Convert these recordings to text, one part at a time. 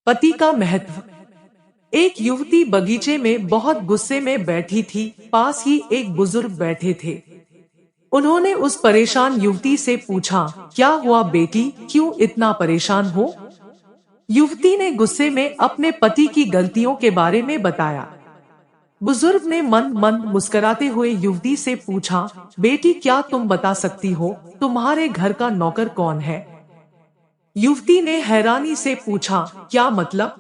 पति का महत्व। एक युवती बगीचे में बहुत गुस्से में बैठी थी। पास ही एक बुजुर्ग बैठे थे। उन्होंने उस परेशान युवती से पूछा, क्या हुआ बेटी, क्यों इतना परेशान हो? युवती ने गुस्से में अपने पति की गलतियों के बारे में बताया। बुजुर्ग ने मंद मंद मुस्कुराते हुए युवती से पूछा, बेटी क्या तुम बता सकती हो, तुम्हारे घर का नौकर कौन है? युवती ने हैरानी से पूछा, क्या मतलब?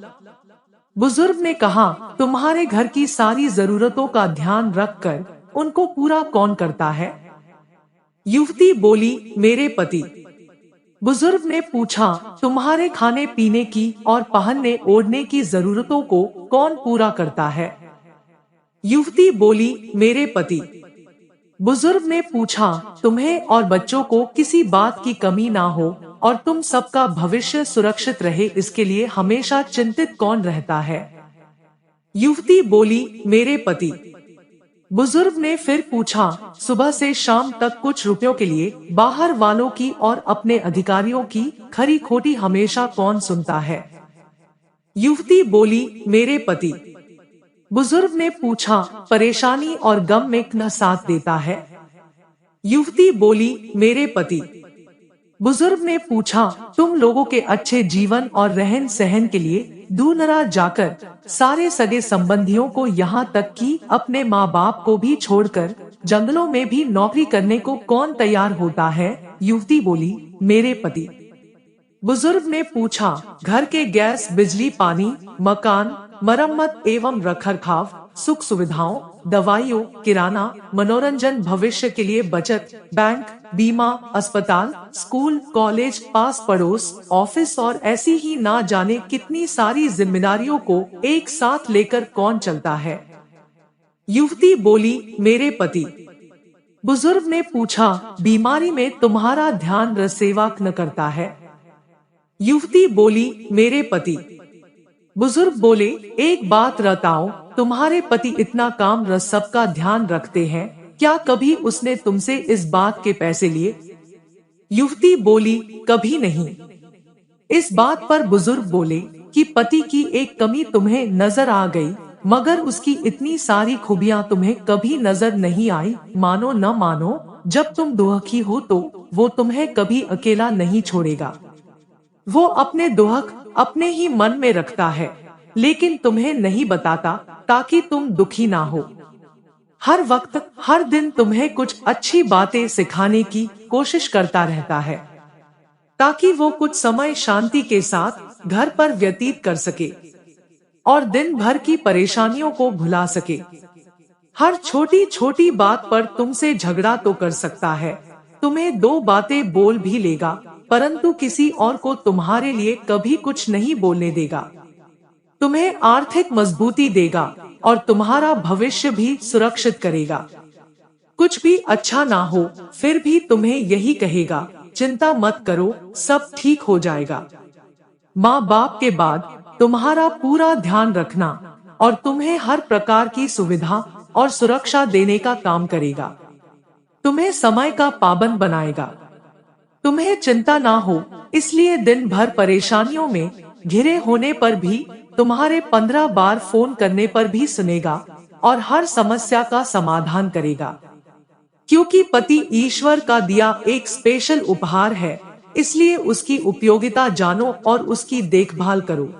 बुजुर्ग ने कहा, तुम्हारे घर की सारी जरूरतों का ध्यान रखकर उनको पूरा कौन करता है? युवती बोली, मेरे पति। बुजुर्ग ने पूछा, तुम्हारे खाने पीने की और पहनने ओढ़ने की जरूरतों को कौन पूरा करता है? युवती बोली, मेरे पति। बुजुर्ग ने पूछा, तुम्हें और बच्चों को किसी बात की कमी ना हो और तुम सबका भविष्य सुरक्षित रहे, इसके लिए हमेशा चिंतित कौन रहता है? युवती बोली, मेरे पति। बुजुर्ग ने फिर पूछा, सुबह से शाम तक कुछ रुपयों के लिए बाहर वालों की और अपने अधिकारियों की खरी खोटी हमेशा कौन सुनता है? युवती बोली, मेरे पति। बुजुर्ग ने पूछा, परेशानी और गम में कौन साथ देता है? युवती बोली, मेरे पति। बुजुर्ग ने पूछा, तुम लोगों के अच्छे जीवन और रहन सहन के लिए दूर दराज जाकर सारे सगे संबंधियों को यहाँ तक कि अपने माँ बाप को भी छोड़कर जंगलों में भी नौकरी करने को कौन तैयार होता है? युवती बोली, मेरे पति। बुजुर्ग ने पूछा, घर के गैस बिजली पानी मकान मरम्मत एवं रखरखाव सुख सुविधाओं दवाइयों किराना मनोरंजन भविष्य के लिए बचत बैंक बीमा अस्पताल स्कूल कॉलेज पास पड़ोस ऑफिस और ऐसी ही ना जाने कितनी सारी जिम्मेदारियों को एक साथ लेकर कौन चलता है? युवती बोली, मेरे पति। बुजुर्ग ने पूछा, बीमारी में तुम्हारा ध्यान रसेवा न करता है? युवती बोली, मेरे पति। बुजुर्ग बोले, एक बात बताओ, तुम्हारे पति इतना काम रस सबका ध्यान रखते हैं, क्या कभी उसने तुमसे इस बात के पैसे लिए? युवती बोली, कभी नहीं। इस बात पर बुजुर्ग बोले कि पति की एक कमी तुम्हें नजर आ गई, मगर उसकी इतनी सारी खूबियां तुम्हें कभी नजर नहीं आई। मानो न मानो, जब तुम दुखी हो तो वो तुम्हें कभी अकेला नहीं छोड़ेगा। वो अपने दुख अपने ही मन में रखता है, लेकिन तुम्हें नहीं बताता ताकि तुम दुखी ना हो। हर वक्त हर दिन तुम्हें कुछ अच्छी बातें सिखाने की कोशिश करता रहता है, ताकि वो कुछ समय शांति के साथ घर पर व्यतीत कर सके और दिन भर की परेशानियों को भुला सके। हर छोटी छोटी बात पर तुमसे झगड़ा तो कर सकता है, तुम्हें दो बातें बोल भी लेगा, परंतु किसी और को तुम्हारे लिए कभी कुछ नहीं बोलने देगा। तुम्हें आर्थिक मजबूती देगा और तुम्हारा भविष्य भी सुरक्षित करेगा। कुछ भी अच्छा ना हो फिर भी तुम्हें यही कहेगा, चिंता मत करो, सब ठीक हो जाएगा। माँ बाप के बाद तुम्हारा पूरा ध्यान रखना और तुम्हें हर प्रकार की सुविधा और सुरक्षा देने का काम करेगा। तुम्हें समय का पाबंद बनाएगा। तुम्हें चिंता ना हो, इसलिए दिन भर परेशानियों में घिरे होने पर भी तुम्हारे 15 बार फोन करने पर भी सुनेगा और हर समस्या का समाधान करेगा। क्योंकि पति ईश्वर का दिया एक स्पेशल उपहार है, इसलिए उसकी उपयोगिता जानो और उसकी देखभाल करो।